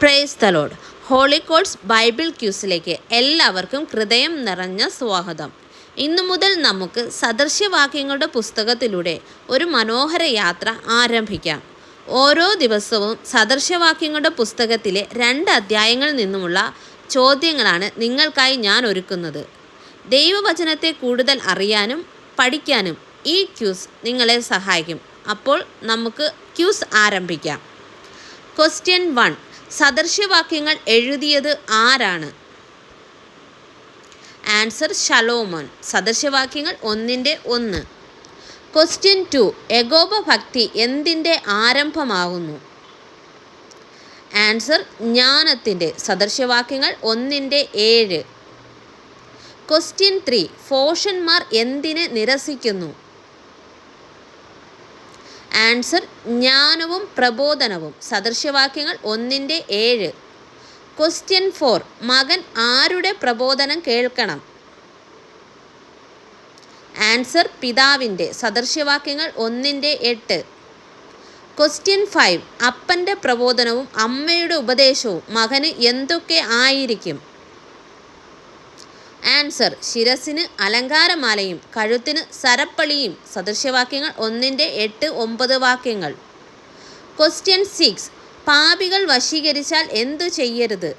Price the Lord. Holy quotes Bible ക്യൂസിലേക്ക് എല്ലാവർക്കും ഹൃദയം നിറഞ്ഞ സ്വാഗതം. ഇന്നു മുതൽ നമുക്ക് സദൃശ്യവാക്യങ്ങളുടെ പുസ്തകത്തിലൂടെ ഒരു മനോഹര യാത്ര ആരംഭിക്കാം. ഓരോ ദിവസവും സദൃശ്യവാക്യങ്ങളുടെ പുസ്തകത്തിലെ 2 അധ്യായങ്ങളിൽ നിന്നുമുള്ള ചോദ്യങ്ങളാണ് നിങ്ങൾക്കായി ഞാൻ ഒരുക്കുന്നത്. ദൈവവചനത്തെ കൂടുതൽ അറിയാനും പഠിക്കാനും ഈ ക്യൂസ് നിങ്ങളെ സഹായിക്കും. അപ്പോൾ നമുക്ക് ക്യൂസ് ആരംഭിക്കാം. ക്വസ്റ്റ്യൻ 1. സദൃശ്യവാക്യങ്ങൾ എഴുതിയത് ആരാണ്? ആൻസർ ശലോമോൻ. സദൃശ്യവാക്യങ്ങൾ 1:1. ക്വസ്റ്റ്യൻ 2. യഹോവ ഭക്തി എന്തിൻ്റെ ആരംഭമാകുന്നു? ആൻസർ ജ്ഞാനത്തിൻ്റെ. സദൃശ്യവാക്യങ്ങൾ 1:7. ക്വസ്റ്റ്യൻ 3. ഭോഷന്മാർ എന്തിനെ നിരസിക്കുന്നു? ആൻസർ ജ്ഞാനവും പ്രബോധനവും. സദൃശ്യവാക്യങ്ങൾ 1:7. ക്വസ്റ്റ്യൻ 4. മകൻ ആരുടെ പ്രബോധനം കേൾക്കണം? ആൻസർ പിതാവിൻ്റെ. സദൃശ്യവാക്യങ്ങൾ 1:8. ക്വസ്റ്റ്യൻ 5. അപ്പൻ്റെ പ്രബോധനവും അമ്മയുടെ ഉപദേശവും മകന് എന്തൊക്കെ ആയിരിക്കും? ആൻസർ ശിരസിന് അലങ്കാരമാലയും കഴുത്തിന് സരപ്പളിയും. സദൃശ്യവാക്യങ്ങൾ 1:8, 9 വാക്യങ്ങൾ. ക്വസ്റ്റ്യൻ 6. പാപികൾ വശീകരിച്ചാൽ എന്തു ചെയ്യരുത്?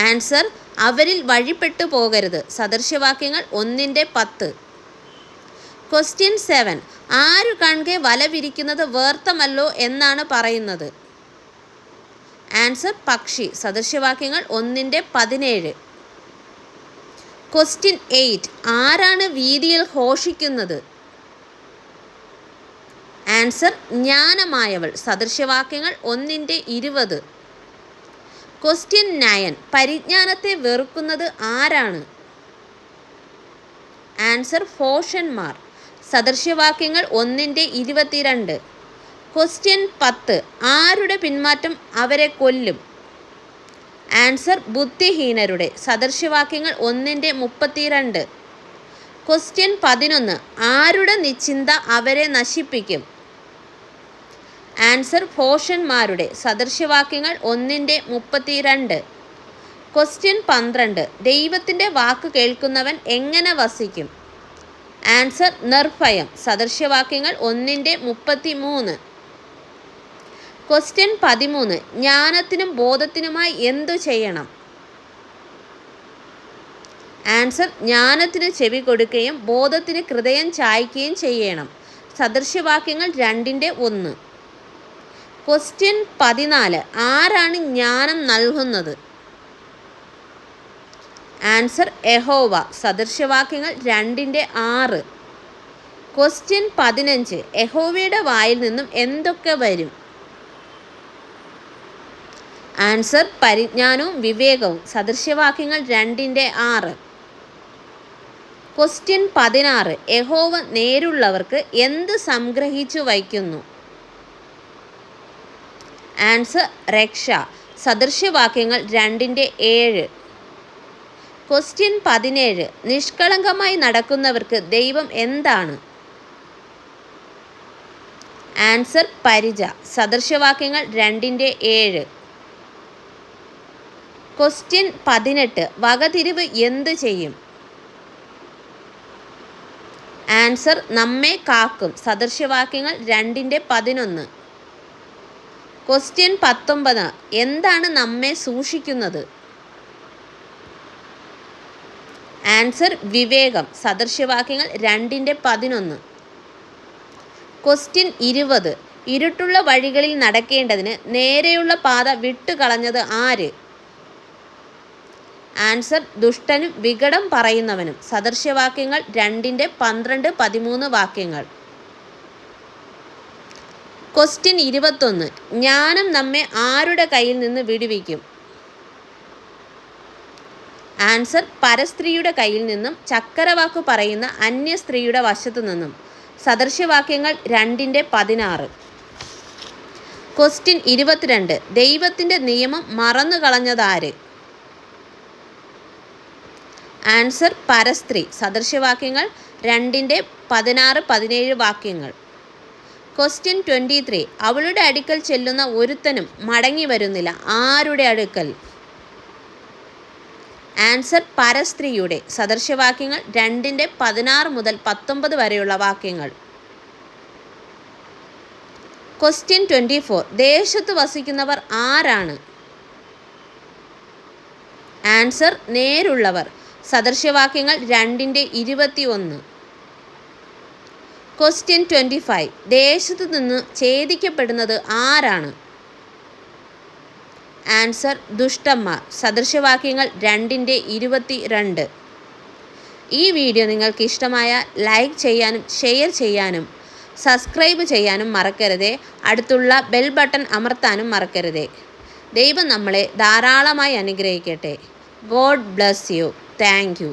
ആൻസർ അവരിൽ വഴിപ്പെട്ടു പോകരുത്. സദൃശ്യവാക്യങ്ങൾ 1:10. ക്വസ്റ്റ്യൻ 7. ആരു കൺകെ വല വിരിക്കുന്നത് വ്യർത്ഥമല്ലോ എന്നാണ് പറയുന്നത്? ആൻസർ പക്ഷി. സദൃശ്യവാക്യങ്ങൾ 1:17. ക്വസ്റ്റ്യൻ 8. ആരാണ് വീതിയിൽ ഘോഷിക്കുന്നത്? ആൻസർ ജ്ഞാനമായവൾ. സദൃശ്യവാക്യങ്ങൾ 1:20. ക്വസ്റ്റ്യൻ 9. പരിജ്ഞാനത്തെ വെറുക്കുന്നത് ആരാണ്? ആൻസർ ഭോഷന്മാർ. സദൃശ്യവാക്യങ്ങൾ 1:22. ക്വസ്റ്റ്യൻ 10. ആരുടെ പിന്മാറ്റം അവരെ കൊല്ലും? ആൻസർ ബുദ്ധിഹീനരുടെ. സദൃശ്യവാക്യങ്ങൾ 1:32. ക്വസ്റ്റ്യൻ 11. ആരുടെ നിശ്ചിന്ത അവരെ നശിപ്പിക്കും? ആൻസർ ഭോഷന്മാരുടെ. സദൃശ്യവാക്യങ്ങൾ 1:32. ക്വസ്റ്റ്യൻ 12. ദൈവത്തിൻ്റെ വാക്ക് കേൾക്കുന്നവൻ എങ്ങനെ വസിക്കും? ആൻസർ നിർഭയം. സദൃശ്യവാക്യങ്ങൾ 1:33. ക്വസ്റ്റ്യൻ 13. ജ്ഞാനത്തിനും ബോധത്തിനുമായി എന്തു ചെയ്യണം? ആൻസർ ജ്ഞാനത്തിന് ചെവി കൊടുക്കുകയും ബോധത്തിന് ഹൃദയം ചായ്ക്കുകയും ചെയ്യണം. സദൃശ്യവാക്യങ്ങൾ 2:1. ക്വസ്റ്റ്യൻ 14. ആരാണ് ജ്ഞാനം നൽകുന്നത്? ആൻസർ യഹോവ. സദൃശ്യവാക്യങ്ങൾ 2:6. ക്വസ്റ്റ്യൻ 15. യഹോവയുടെ വായിൽ നിന്നും എന്തൊക്കെ വരും? ആൻസർ പരിജ്ഞാനവും വിവേകവും. സദൃശ്യവാക്യങ്ങൾ 2:6. ക്വസ്റ്റ്യൻ 16. യഹോവ നേരുള്ളവർക്ക് എന്ത് സംഗ്രഹിച്ചു വയ്ക്കുന്നു? ആൻസർ രക്ഷ. സദൃശ്യവാക്യങ്ങൾ 2:7. ക്വസ്റ്റ്യൻ 17. നിഷ്കളങ്കമായി നടക്കുന്നവർക്ക് ദൈവം എന്താണ്? ആൻസർ പരിച. സദൃശ്യവാക്യങ്ങൾ 2:7. ക്വസ്റ്റ്യൻ 18. വകതിരിവ് എന്ത് ചെയ്യും? ആൻസർ നമ്മെ കാക്കും. സദൃശ്യവാക്യങ്ങൾ 2:11. ക്വസ്റ്റ്യൻ 19. എന്താണ് നമ്മെ സൂക്ഷിക്കുന്നത്? ആൻസർ വിവേകം. സദൃശ്യവാക്യങ്ങൾ 2:11. ക്വസ്റ്റ്യൻ 20. ഇരുട്ടുള്ള വഴികളിൽ നടക്കേണ്ടതിന് നേരെയുള്ള പാത വിട്ടുകളഞ്ഞത് ആര്? ആൻസർ ദുഷ്ടനും വികടം പറയുന്നവനും. സദൃശ്യവാക്യങ്ങൾ 2:12, 13 വാക്യങ്ങൾ. ക്വസ്റ്റ്യൻ 21. ജ്ഞാനം നമ്മെ ആരുടെ കയ്യിൽ നിന്ന് വിടുവിക്കും? ആൻസർ പരസ്ത്രീയുടെ കയ്യിൽ നിന്നും ചക്കരവാക്കു പറയുന്ന അന്യ സ്ത്രീയുടെ വശത്തു നിന്നും. സദൃശ്യവാക്യങ്ങൾ 2:16. ക്വസ്റ്റ്യൻ 22. ദൈവത്തിൻ്റെ നിയമം മറന്നു കളഞ്ഞതാര്? ആൻസർ പരസ്ത്രീ. സദൃശ്യവാക്യങ്ങൾ 2:16, 17 വാക്യങ്ങൾ. ക്വസ്റ്റ്യൻ 23. അവളുടെ അടുക്കൽ ചെല്ലുന്ന ഒരുത്തനും മടങ്ങി വരുന്നില്ല. ആരുടെ അടുക്കൽ? ആൻസർ പരസ്ത്രീയുടെ. സദൃശവാക്യങ്ങൾ 2:16 മുതൽ 19 വരെയുള്ള വാക്യങ്ങൾ. ക്വസ്റ്റ്യൻ 24. ദേശത്ത് വസിക്കുന്നവർ ആരാണ്? ആൻസർ നേരുള്ളവർ. സദൃശവാക്യങ്ങൾ 2:21. ക്വസ്റ്റ്യൻ 25. ദേശത്തു നിന്ന് ഛേദിക്കപ്പെടുന്നത് ആരാണ്? ആൻസർ ദുഷ്ടന്മാർ. സദൃശവാക്യങ്ങൾ 2:22. ഈ വീഡിയോ നിങ്ങൾക്ക് ഇഷ്ടമായാൽ ലൈക്ക് ചെയ്യാനും ഷെയർ ചെയ്യാനും സബ്സ്ക്രൈബ് ചെയ്യാനും മറക്കരുതേ. അടുത്തുള്ള ബെൽ ബട്ടൺ അമർത്താനും മറക്കരുതേ. ദൈവം നമ്മളെ ധാരാളമായി അനുഗ്രഹിക്കട്ടെ. God bless you. Thank you.